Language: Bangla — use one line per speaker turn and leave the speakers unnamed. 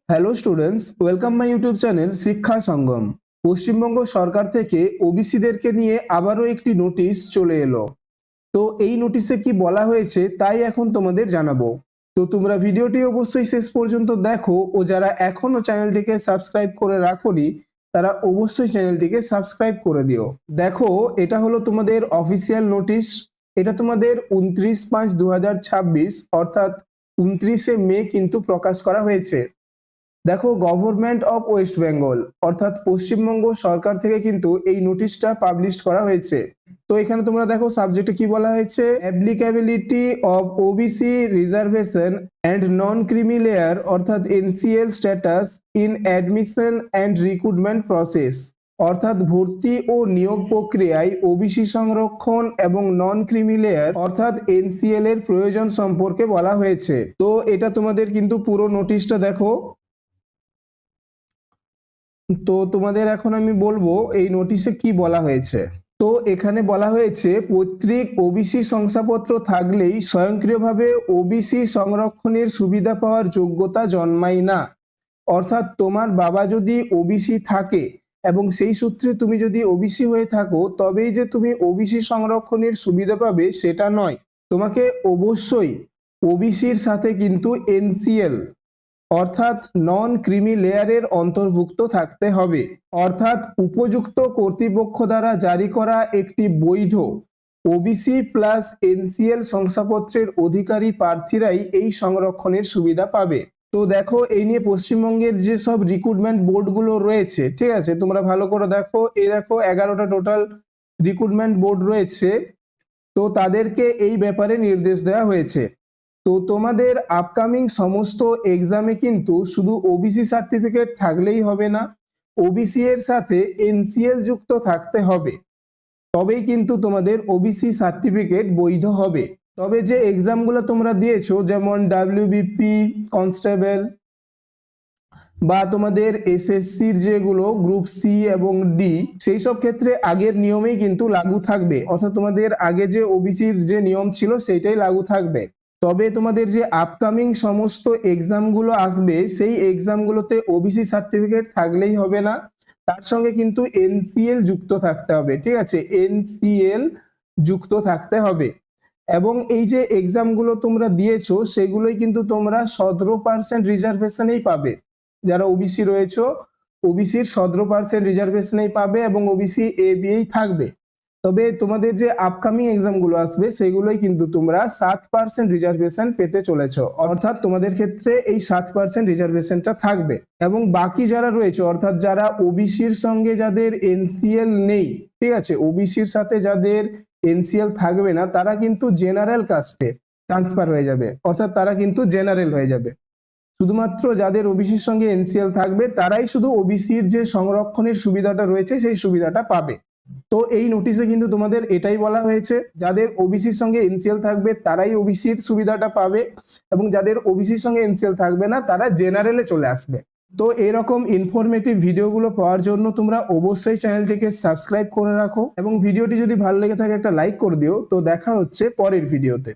Hello students, welcome my YouTube channel শিক্ষা সঙ্গম। পশ্চিমবঙ্গ সরকার থেকে ওবিসিদেরকে নিয়ে আবারও একটি নোটিশ চলে এলো। তো এই নোটিশে কি বলা হয়েছে তাই এখন তোমাদের জানাবো। তো তোমরা ভিডিওটি অবশ্যই শেষ পর্যন্ত দেখো ও যারা এখনো চ্যানেলটিকে সাবস্ক্রাইব করে রাখোনি তারা অবশ্যই চ্যানেলটিকে সাবস্ক্রাইব করে দিও। দেখো, এটা হলো তোমাদের অফিসিয়াল নোটিশ। এটা তোমাদের 29/5/2026 অর্থাৎ 29শে মে কিন্তু প্রকাশ করা হয়েছে। দেখো, গভর্নমেন্ট অফ ওয়েস্ট বেঙ্গল অর্থাৎ পশ্চিমবঙ্গ সরকার থেকে কিন্তু এই নোটিশটা পাবলিশ করা হয়েছে। তো এখানে তোমরা দেখো সাবজেক্টে কি বলা হয়েছে, applicability of OBC reservation and non creamy layer অর্থাৎ NCL status in admission and recruitment process, অর্থাৎ ভর্তি ও নিয়োগ প্রক্রিয়ায় ওবিসি সংরক্ষণ এবং নন ক্রিমি লেয়ার অর্থাৎ এনসিএল এর প্রয়োজন সম্পর্কে বলা হয়েছে। তো এটা তোমাদের কিন্তু পুরো নোটিশটা দেখো। তো তোমাদের এখন আমি বলবো এই নোটিশে কি বলা হয়েছে। তো এখানে বলা হয়েছে পৈতৃক ওবিসি শংসাপত্র থাকলেই স্বয়ংক্রিয়ভাবে ওবিসি সংরক্ষণের সুবিধা পাওয়ার যোগ্যতা জন্মায় না। অর্থাৎ তোমার বাবা যদি ওবিসি থাকে এবং সেই সূত্রে তুমি যদি ওবিসি হয়ে থাকো তবেই যে তুমি ওবিসি সংরক্ষণের সুবিধা পাবে সেটা নয়। তোমাকে অবশ্যই ওবিসির সাথে কিন্তু এনসিএল অর্থাৎ নন ক্রিমি লেয়ারের অন্তর্ভুক্ত থাকতে হবে। অর্থাৎ উপযুক্ত কর্তৃপক্ষ দ্বারা জারি করা একটি বৈধ ওবিসি প্লাস এনসিএল শংসাপত্রের অধিকারী প্রার্থীরাই এই সংরক্ষণের সুবিধা পাবে। তো দেখো, এই নিয়ে পশ্চিমবঙ্গের যে সব রিক্রুটমেন্ট বোর্ডগুলো রয়েছে, ঠিক আছে, তোমরা ভালো করে দেখো। এই দেখো 11টা টোটাল রিক্রুটমেন্ট বোর্ড রয়েছে। তো তাদেরকে এই ব্যাপারে নির্দেশ দেওয়া হয়েছে। তো তোমাদের আপকামিং সমস্ত এক্সামে কিন্তু শুধু ওবিসি সার্টিফিকেট থাকলেই হবে না, ওবিসি এর সাথে এনসিএল যুক্ত থাকতে হবে, তবেই কিন্তু তোমাদের ওবিসি সার্টিফিকেট বৈধ হবে। তবে যে এক্সামগুলো তোমরা দিয়েছো যেমন ডাব্লিউবিপি, কনস্টেবল বা তোমাদের এসএসসির যেগুলো গ্রুপ সি এবং ডি, সেই সব ক্ষেত্রে আগের নিয়মেই কিন্তু লাগু থাকবে। অর্থাৎ তোমাদের আগে যে ওবিসির যে নিয়ম ছিল সেটাই লাগু থাকবে। তবে তোমাদের যে আপকামিং সমস্ত এক্সামগুলো আসবে সেই এক্সামগুলোতে ওবিসি সার্টিফিকেট থাকলেই হবে না, তার সঙ্গে কিন্তু এনসিএল যুক্ত থাকতে হবে। ঠিক আছে, এনসিএল যুক্ত থাকতে হবে। এবং এই যে এক্সামগুলো তোমরা দিয়েছো সেগুলোই কিন্তু তোমরা 17% রিজার্ভেশনেই পাবে। যারা ওবিসি রয়েছে ওবিসির 17% রিজার্ভেশনেই পাবে এবং ওবিসি এ বিয়েই থাকবে। তবে তোমাদের যে আপকামিং এক্সামগুলো আসবে সেগুলোই কিন্তু তোমরা 7% রিজার্ভেশন পেতে চলেছো। অর্থাৎ তোমাদের ক্ষেত্রে এই 7% রিজার্ভেশনটা থাকবে। এবং বাকি যারা রয়েছে অর্থাৎ যারা ওবিসির সঙ্গে যাদের এনসিএল নেই, ঠিক আছে, ওবিসির সাথে যাদের এনসিএল থাকবে না তারা কিন্তু জেনারেল কাস্টে ট্রান্সফার হয়ে যাবে, অর্থাৎ তারা কিন্তু জেনারেল হয়ে যাবে। শুধুমাত্র যাদের ওবিসির সঙ্গে এনসিএল থাকবে তারাই শুধু ওবিসির যে সংরক্ষণের সুবিধাটা রয়েছে সেই সুবিধাটা পাবে। তো এই নোটিশে কিন্তু তোমাদের এটাই বলা হয়েছে, যাদের ওবিসির সঙ্গে এনসিএল থাকবে তারাই ওবিসির সুবিধাটা পাবে এবং যাদের ওবিসির সঙ্গে এনসিএল থাকবে না তারা জেনারেলে চলে আসবে। তো এরকম ইনফরমেটিভ ভিডিওগুলো পাওয়ার জন্য তোমরা অবশ্যই চ্যানেলটিকে সাবস্ক্রাইব করে রাখো এবং ভিডিওটি যদি ভালো লেগে থাকে একটা লাইক করে দিও। তো দেখা হচ্ছে পরের ভিডিওতে।